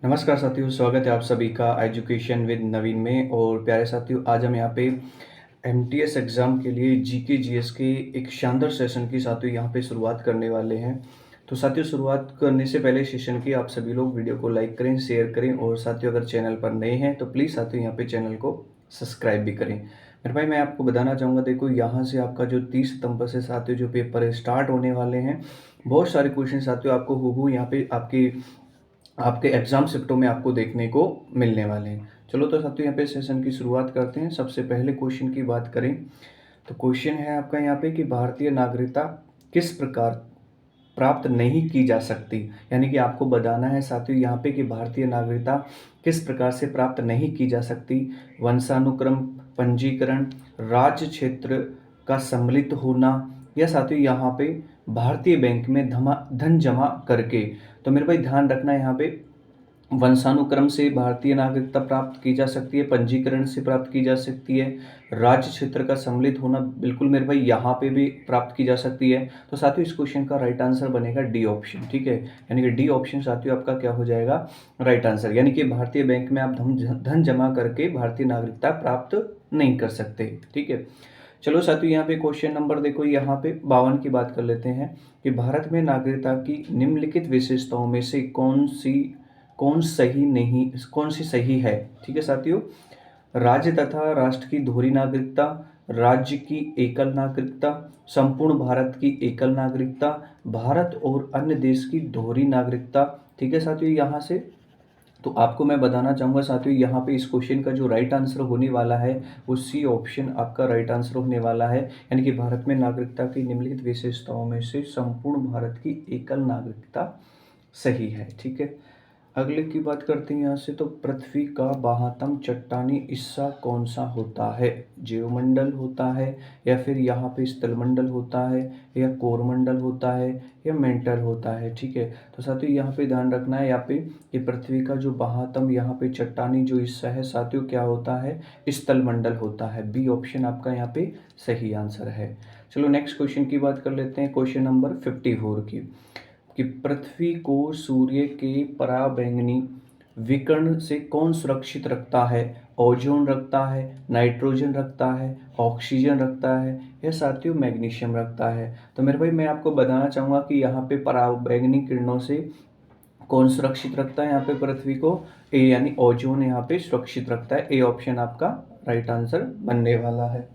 नमस्कार साथियों, स्वागत है आप सभी का एजुकेशन विद नवीन में। और प्यारे साथियों, आज हम यहाँ पे एमटीएस एग्ज़ाम के लिए जीके जीएस के एक शानदार सेशन की साथियों यहाँ पे शुरुआत करने वाले हैं। तो साथियों, शुरुआत करने से पहले सेशन की आप सभी लोग वीडियो को लाइक करें, शेयर करें और साथियों अगर चैनल पर नए हैं तो प्लीज़ साथियों यहाँ पे चैनल को सब्सक्राइब भी करें। मेरे भाई, मैं आपको बताना चाहूँगा, देखो यहाँ से आपका जो 30 सितंबर से साथियों जो पेपर है स्टार्ट होने वाले हैं। बहुत सारे क्वेश्चन साथियों आपको हूबहू यहाँ पे आपकी आपके एग्ज़ाम शिफ्टों में आपको देखने को मिलने वाले हैं। चलो तो साथियों, यहाँ पे सेशन की शुरुआत करते हैं। सबसे पहले क्वेश्चन की बात करें तो क्वेश्चन है आपका यहाँ पे कि भारतीय नागरिकता किस प्रकार प्राप्त नहीं की जा सकती। यानी कि आपको बताना है साथियों यहाँ पे कि भारतीय नागरिकता किस प्रकार से प्राप्त नहीं की जा सकती। वंशानुक्रम, पंजीकरण, राज्य क्षेत्र का सम्मिलित होना, या साथियों यहाँ पे भारतीय बैंक में धन जमा करके। तो मेरे भाई ध्यान रखना है यहाँ पे वंशानुक्रम से भारतीय नागरिकता प्राप्त की जा सकती है, पंजीकरण से प्राप्त की जा सकती है, राज्य क्षेत्र का सम्मिलित होना बिल्कुल मेरे भाई यहाँ पे भी प्राप्त की जा सकती है। तो साथियों इस क्वेश्चन का राइट आंसर बनेगा डी ऑप्शन। ठीक है, यानी कि डी ऑप्शन साथियों आपका क्या हो जाएगा, राइट आंसर। यानी कि भारतीय बैंक में आप धन जमा करके भारतीय नागरिकता प्राप्त नहीं कर सकते। ठीक है, चलो साथियों यहाँ पे क्वेश्चन नंबर देखो, यहाँ पे 52 की बात कर लेते हैं कि भारत में नागरिकता की निम्नलिखित विशेषताओं में से कौन सी सही है। ठीक है साथियों, राज्य तथा राष्ट्र की दोहरी नागरिकता, राज्य की एकल नागरिकता, संपूर्ण भारत की एकल नागरिकता, भारत और अन्य देश की दोहरी नागरिकता। ठीक है साथियों, यहाँ से तो आपको मैं बताना चाहूँगा साथियों यहाँ पे इस क्वेश्चन का जो राइट आंसर होने वाला है वो सी ऑप्शन आपका राइट आंसर होने वाला है। यानी कि भारत में नागरिकता की निम्नलिखित विशेषताओं में से संपूर्ण भारत की एकल नागरिकता सही है। ठीक है, अगले की बात करते हैं यहाँ से। तो पृथ्वी का बाह्यतम चट्टानी हिस्सा कौन सा होता है। जीवमंडल होता है, या फिर यहाँ पे स्थलमंडल होता है, या कोरमंडल होता है, या मेंटल होता है। ठीक है, तो साथियों यहाँ पे ध्यान रखना है यहाँ पे कि पृथ्वी का जो बाह्यतम यहाँ पे चट्टानी जो हिस्सा है साथियों क्या होता है, स्थलमंडल होता है। बी ऑप्शन आपका यहाँ पे सही आंसर है। चलो नेक्स्ट क्वेश्चन की बात कर लेते हैं, क्वेश्चन नंबर 54 की कि पृथ्वी को सूर्य के पराबैंगनी विकिरण से कौन सुरक्षित रखता है। ओजोन रखता है, नाइट्रोजन रखता है, ऑक्सीजन रखता है, या साथियों मैग्नीशियम रखता है। तो मेरे भाई मैं आपको बताना चाहूँगा कि यहाँ पे पराबैंगनी किरणों से कौन सुरक्षित रखता है यहाँ पे पृथ्वी को। ए यानी ओजोन यहाँ पे सुरक्षित रखता है। ए ऑप्शन आपका राइट आंसर बनने वाला है।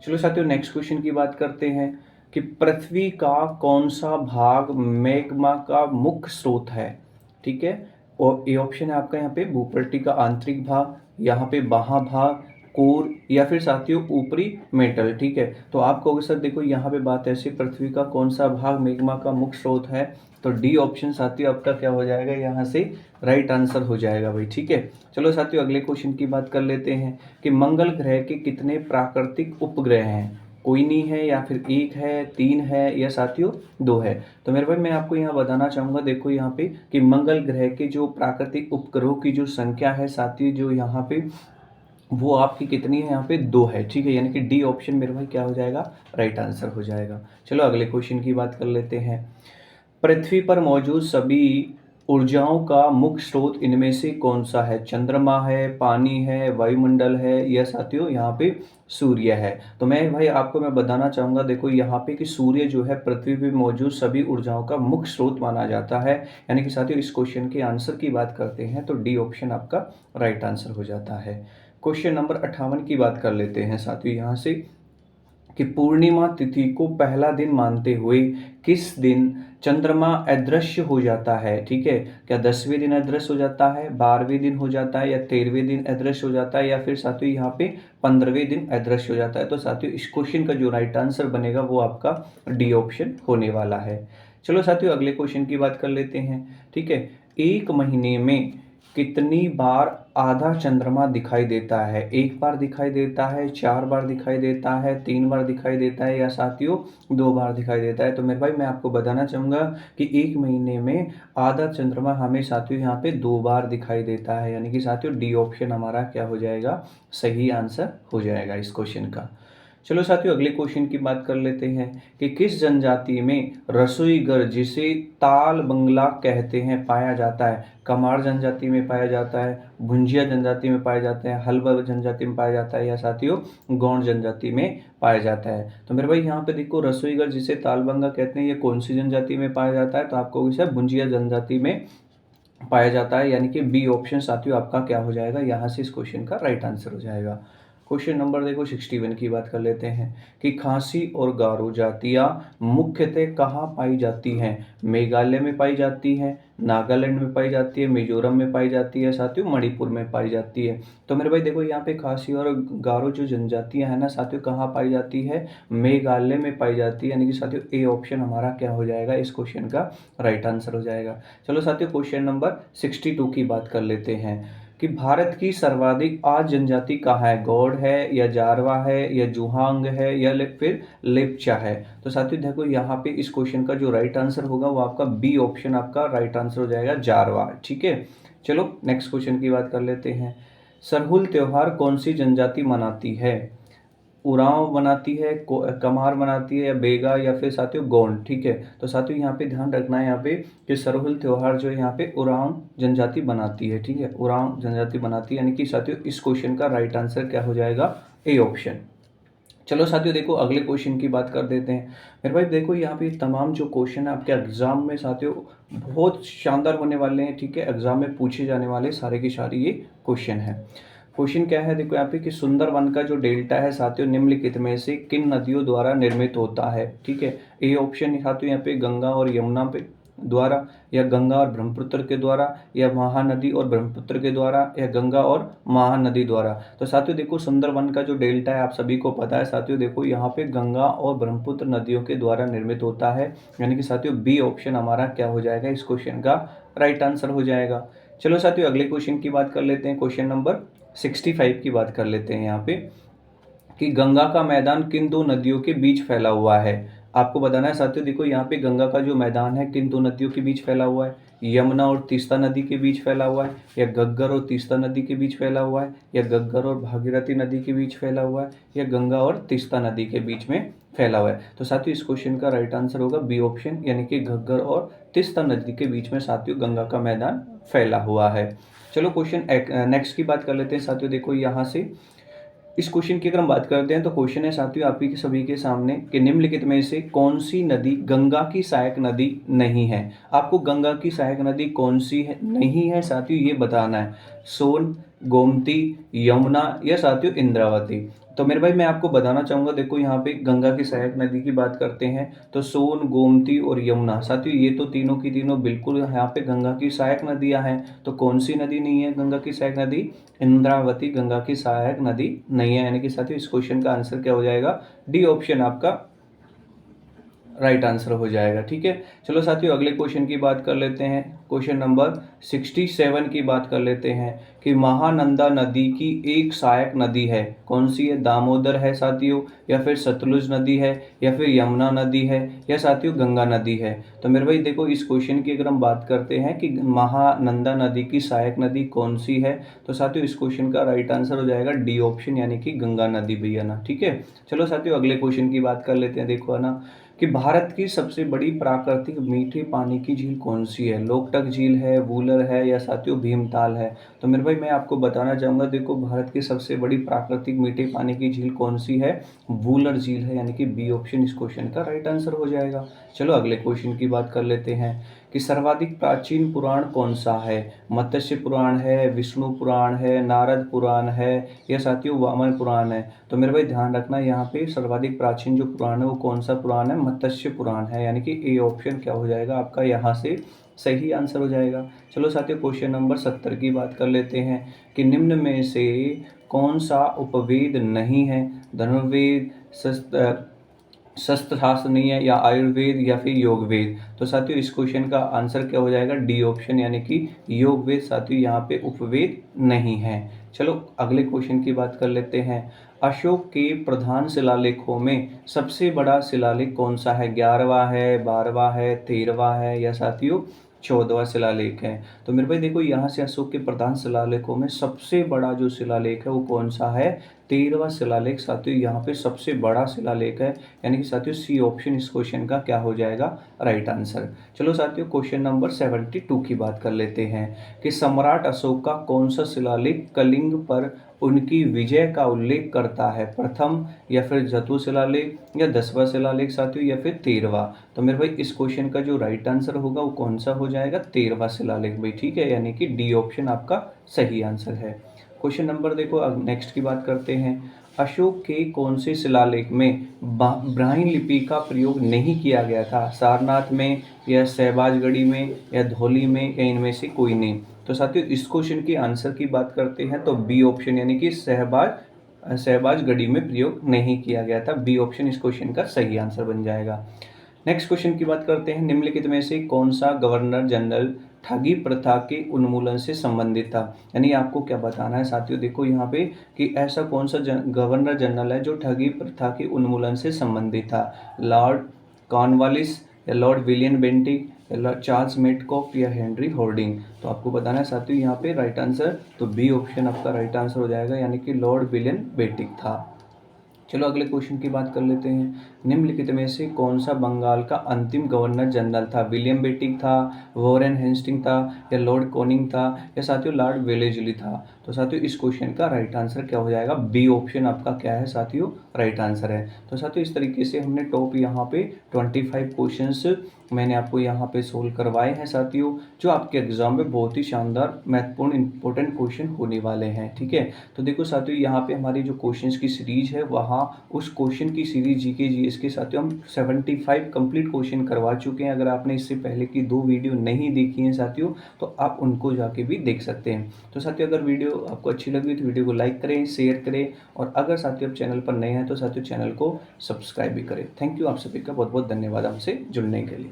चलो साथियों नेक्स्ट क्वेश्चन की बात करते हैं कि पृथ्वी का कौन सा भाग मैग्मा का मुख्य स्रोत है। ठीक है, और ए ऑप्शन है आपका यहाँ पे भूपट्टी का आंतरिक भाग, यहाँ पे बाह्य भाग, कोर, या फिर साथियों ऊपरी मेटल। ठीक है, तो आप कहोगे सर देखो यहाँ पे बात ऐसी, पृथ्वी का कौन सा भाग मैग्मा का मुख्य स्रोत है, तो डी ऑप्शन साथियों आपका क्या हो जाएगा, यहाँ से राइट आंसर हो जाएगा भाई। ठीक है, चलो साथियों अगले क्वेश्चन की बात कर लेते हैं कि मंगल ग्रह के कितने प्राकृतिक उपग्रह हैं। कोई नहीं है, या फिर एक है, तीन है, या साथियों दो है। तो मेरे भाई मैं आपको यहाँ बताना चाहूँगा, देखो यहाँ पे कि मंगल ग्रह के जो प्राकृतिक उपग्रहों की जो संख्या है साथियों जो यहाँ पे वो आपकी कितनी है, यहाँ पे दो है। ठीक है, यानी कि डी ऑप्शन मेरे भाई क्या हो जाएगा, राइट आंसर हो जाएगा। चलो अगले क्वेश्चन की बात कर लेते हैं। पृथ्वी पर मौजूद सभी ऊर्जाओं का मुख्य स्रोत इनमें से कौन सा है। चंद्रमा है, पानी है, वायुमंडल है, या साथियों यहाँ पे सूर्य है। तो मैं आपको बताना चाहूँगा, देखो यहाँ पे कि सूर्य जो है पृथ्वी पे मौजूद सभी ऊर्जाओं का मुख्य स्रोत माना जाता है। यानी कि साथियों इस क्वेश्चन के आंसर की बात करते हैं तो डी ऑप्शन आपका राइट आंसर हो जाता है। क्वेश्चन नंबर 58 की बात कर लेते हैं साथियों यहाँ से कि पूर्णिमा तिथि को पहला दिन मानते हुए किस दिन चंद्रमा अदृश्य हो जाता है। ठीक है, क्या 10वें दिन अदृश्य हो जाता है, 12वें दिन हो जाता है, या 13वें दिन अदृश्य हो जाता है, या फिर साथियों यहाँ पे 15वें दिन अदृश्य हो जाता है। तो साथियों इस क्वेश्चन का जो राइट आंसर बनेगा वो आपका डी ऑप्शन होने वाला है। चलो साथियों अगले क्वेश्चन की बात कर लेते हैं। ठीक है, एक महीने में कितनी बार आधा चंद्रमा दिखाई देता है। एक बार दिखाई देता है, 4 बार दिखाई देता है, 3 बार दिखाई देता है, या साथियों 2 बार दिखाई देता है। तो मेरे भाई मैं आपको बताना चाहूँगा कि एक महीने में आधा चंद्रमा हमें साथियों यहाँ पे 2 बार दिखाई देता है। यानी कि साथियों डी ऑप्शन हमारा क्या हो जाएगा, सही आंसर हो जाएगा इस क्वेश्चन का। चलो साथियों अगले क्वेश्चन की बात कर लेते हैं कि किस जनजाति में रसोई घर जिसे ताल बंगला कहते हैं पाया जाता है। कमार जनजाति में पाया जाता है, भुंजिया जनजाति में पाया जाता है, हल्बा जनजाति में पाया जाता है, या साथियों गौंड जनजाति में पाया जाता है। तो मेरे भाई यहाँ पे देखो रसोई घर जिसे ताल बंगला कहते हैं ये कौन सी जनजाति में पाया जाता है, तो आपको इसे भुंजिया जनजाति में पाया जाता है, यानी कि बी ऑप्शन साथियों आपका क्या हो जाएगा, यहाँ से इस क्वेश्चन का राइट आंसर हो जाएगा। क्वेश्चन नंबर देखो 61 की बात कर लेते हैं कि खासी और गारो जातियाँ मुख्यतः कहाँ पाई जाती हैं। मेघालय में पाई जाती हैं, नागालैंड में पाई जाती है, मिजोरम में पाई जाती है, साथियों मणिपुर में पाई जाती है। तो मेरे भाई देखो यहाँ पे खासी और गारो जो जनजातियाँ हैं ना साथियों कहाँ पाई जाती है, मेघालय में पाई जाती है, यानी कि साथियों ए ऑप्शन हमारा क्या हो जाएगा, इस क्वेश्चन का राइट आंसर हो जाएगा। चलो साथियों क्वेश्चन नंबर 62 की बात कर लेते हैं कि भारत की सर्वाधिक आज जनजाति कहाँ है, गौड़ है या जारवा है या जुहांग है या फिर लेप्चा है। तो साथियों देखो यहाँ पे इस क्वेश्चन का जो राइट आंसर होगा वो आपका बी ऑप्शन आपका राइट आंसर हो जाएगा, जारवा। ठीक है, चलो नेक्स्ट क्वेश्चन की बात कर लेते हैं। सरहुल त्योहार कौन सी जनजाति मनाती है। उरांव मनाती है, कमार मनाती है, या बेगा, या फिर साथियों गोंड। ठीक है, तो साथियों यहाँ पे ध्यान रखना है यहाँ पे कि सरहुल त्योहार जो है यहाँ पे उरांव जनजाति बनाती है। ठीक है, उरांव जनजाति बनाती है, यानी कि साथियों इस क्वेश्चन का राइट आंसर क्या हो जाएगा, ए ऑप्शन। चलो साथियों देखो अगले क्वेश्चन की बात कर देते हैं। मेरे भाई देखो यहाँ पे तमाम जो क्वेश्चन है आपके एग्जाम में साथियों बहुत शानदार होने वाले हैं। ठीक है, एग्जाम में पूछे जाने वाले सारे के सारे ये क्वेश्चन है। क्वेश्चन क्या है देखो यहाँ पे कि सुंदरवन का जो डेल्टा है साथियों निम्नलिखित में से किन नदियों द्वारा निर्मित होता है। ठीक है, ए ऑप्शन साथियों यहाँ पे गंगा और यमुना पे द्वारा, या गंगा और ब्रह्मपुत्र के द्वारा, या महानदी और ब्रह्मपुत्र के द्वारा, या गंगा और महानदी द्वारा। तो साथियों देखो सुंदरवन का जो डेल्टा है आप सभी को पता है साथियों, देखो यहाँ पे गंगा और ब्रह्मपुत्र नदियों के द्वारा निर्मित होता है, यानी कि साथियों बी ऑप्शन हमारा क्या हो जाएगा, इस क्वेश्चन का राइट आंसर हो जाएगा। चलो साथियों अगले क्वेश्चन की बात कर लेते हैं। क्वेश्चन नंबर 65 की बात कर लेते हैं यहाँ पे कि गंगा का मैदान किन दो नदियों के बीच फैला हुआ है। आपको बताना है साथियों, देखो यहाँ पे गंगा का जो मैदान है किन दो नदियों के बीच फैला हुआ है, यमुना और तीस्ता नदी के बीच फैला हुआ है, या गग्गर और तीस्ता नदी के बीच फैला हुआ है, या गग्गर और भागीरथी नदी के बीच फैला हुआ है, या गंगा और तीस्ता नदी के बीच में फैला हुआ है। तो साथियों इस क्वेश्चन का राइट आंसर होगा बी ऑप्शन, यानी कि घग्गर और तीस्ता नदी के बीच में साथियों गंगा का मैदान फैला हुआ है। चलो क्वेश्चन नेक्स्ट की बात कर लेते हैं साथियों। देखो यहाँ से इस क्वेश्चन की अगर हम बात करते हैं तो क्वेश्चन है साथियों आपकी के सभी के सामने कि निम्नलिखित में से कौन सी नदी गंगा की सहायक नदी नहीं है। आपको गंगा की सहायक नदी कौन सी है नहीं है साथियों ये बताना है, सोन, गोमती, यमुना, या साथियों इंद्रावती। तो मेरे भाई मैं आपको बताना चाहूँगा, देखो यहाँ पे गंगा की सहायक नदी की बात करते हैं तो सोन, गोमती और यमुना साथियों ये तो तीनों की तीनों बिल्कुल यहाँ पे गंगा की सहायक नदियाँ हैं। तो कौन सी नदी नहीं है गंगा की सहायक नदी, इंद्रावती गंगा की सहायक नदी नहीं है, यानी कि साथियों इस क्वेश्चन का आंसर क्या हो जाएगा, डी ऑप्शन आपका राइट आंसर हो जाएगा। ठीक है, चलो साथियों अगले क्वेश्चन की बात कर लेते हैं। क्वेश्चन नंबर 67 की बात कर लेते हैं कि महानंदा नदी की एक सहायक नदी है, कौन सी है, दामोदर है साथियों, या फिर सतलुज नदी है, या फिर यमुना नदी है, या साथियों गंगा नदी है। तो मेरे भाई देखो इस क्वेश्चन की अगर हम बात करते हैं कि महानंदा नदी की सहायक नदी कौन सी है, तो साथियों इस क्वेश्चन का राइट आंसर हो जाएगा डी ऑप्शन, यानी कि गंगा नदी भैया ना। ठीक है, चलो साथियों अगले क्वेश्चन की बात कर लेते हैं। देखो है ना कि भारत की सबसे बड़ी प्राकृतिक मीठे पानी की झील कौन सी है, लोकटक झील है, वूलर है, या साथियों भीमताल है। तो मेरे भाई मैं आपको बताना चाहूँगा, देखो भारत की सबसे बड़ी प्राकृतिक मीठे पानी की झील कौन सी है, वूलर झील है, यानी कि बी ऑप्शन इस क्वेश्चन का राइट आंसर हो जाएगा। चलो अगले क्वेश्चन की बात कर लेते हैं कि सर्वाधिक प्राचीन पुराण कौन सा है, मत्स्य पुराण है, विष्णु पुराण है, नारद पुराण है, या साथियों वामन पुराण है। तो मेरे भाई ध्यान रखना यहाँ पे सर्वाधिक प्राचीन जो पुराण है वो कौन सा पुराण है, मत्स्य पुराण है, यानी कि ए ऑप्शन क्या हो जाएगा आपका यहाँ से सही आंसर हो जाएगा। चलो साथियों क्वेश्चन नंबर 70 की बात कर लेते हैं कि निम्न में से कौन सा उपवेद नहीं है, धनुर्वेद, शस्त्रशास्त्र नहीं है, या आयुर्वेद, या फिर योग वेद। तो साथियों इस क्वेश्चन का आंसर क्या हो जाएगा, डी ऑप्शन, यानी कि योग वेद साथियों यहाँ पे उपवेद नहीं है। चलो अगले क्वेश्चन की बात कर लेते हैं। अशोक के प्रधान शिलालेखों में सबसे बड़ा शिलालेख कौन सा है, 11वां है, 12वां है, 13वां है, या साथियों 14वां शिलालेख है। तो मेरे भाई देखो यहाँ से अशोक के प्रधान शिलालेखों में सबसे बड़ा जो शिलालेख है वो कौन सा है? 13वां शिलालेख साथियों यहाँ पे सबसे बड़ा शिलालेख है, यानी कि साथियों सी ऑप्शन इस क्वेश्चन का क्या हो जाएगा? Right answer. चलो साथियों क्वेश्चन नंबर 72 की बात कर लेते हैं कि सम्राट अशोक का कौन सा शिलालेख कलिंग पर उनकी विजय का उल्लेख करता है? प्रथम या फिर जतु शिलालेख या 10वां शिलालेख साथियों या फिर 13वां? तो मेरे भाई इस क्वेश्चन का जो राइट आंसर होगा वो कौन सा हो जाएगा? 13वां शिलालेख भाई, ठीक है, यानी कि डी ऑप्शन आपका सही आंसर है। क्वेश्चन नंबर देखो, अब नेक्स्ट की बात करते हैं। अशोक के कौन से शिलालेख में ब्राह्मी लिपि का प्रयोग नहीं किया गया था? सारनाथ में या शहबाजगढ़ी में या धौली में या इनमें से कोई नहीं? तो साथियों इस क्वेश्चन की आंसर की बात करते हैं तो बी ऑप्शन यानी कि शहबाजगढ़ी में प्रयोग नहीं किया गया था। बी ऑप्शन इस क्वेश्चन का सही आंसर बन जाएगा। नेक्स्ट क्वेश्चन की बात करते हैं, निम्नलिखित में से कौन सा गवर्नर जनरल ठगी प्रथा के उन्मूलन से संबंधित था? यानी आपको क्या बताना है साथियों, देखो यहाँ पे कि ऐसा कौन सा गवर्नर जनरल है जो ठगी प्रथा के उन्मूलन से संबंधित था? लॉर्ड कॉर्नवालिस या लॉर्ड विलियम बेंटिक या लॉर्ड चार्ल्स मेटकॉफ या हेनरी होर्डिंग? तो आपको बताना है साथियों यहाँ पे राइट आंसर, तो बी ऑप्शन आपका राइट आंसर हो जाएगा, यानी कि लॉर्ड विलियम बेंटिक था। चलो अगले क्वेश्चन की बात कर लेते हैं। निम्नलिखित में से कौन सा बंगाल का अंतिम गवर्नर जनरल था? विलियम बेंटिक था, वॉरेन हेस्टिंग था या लॉर्ड कॉनिंग था या साथियों लॉर्ड वेलेस्ली था? तो साथियों इस क्वेश्चन का राइट आंसर क्या हो जाएगा? बी ऑप्शन आपका क्या है साथियों? राइट आंसर है। तो साथियों इस तरीके से हमने टॉप यहाँ पे 25 क्वेश्चंस मैंने आपको यहाँ पे सोल्व करवाए हैं साथियों, जो आपके एग्जाम में बहुत ही शानदार महत्वपूर्ण इंपॉर्टेंट क्वेश्चन होने वाले हैं, ठीक है। तो देखो साथियों यहाँ पे हमारी जो क्वेश्चंस की सीरीज है वहाँ उस क्वेश्चन की सीरीज जीके जीएस के साथियों हम 75 कंप्लीट क्वेश्चन करवा चुके हैं। अगर आपने इससे पहले की 2 वीडियो नहीं देखी हैं साथियों तो आप उनको जाके भी देख सकते हैं। तो साथियों अगर वीडियो आपको अच्छी लगी तो वीडियो को लाइक करें, शेयर करें, और अगर साथियों आप चैनल पर नए हैं तो साथियों चैनल को सब्सक्राइब भी करें। थैंक यू, आप सभी का बहुत बहुत धन्यवाद हमसे जुड़ने के लिए।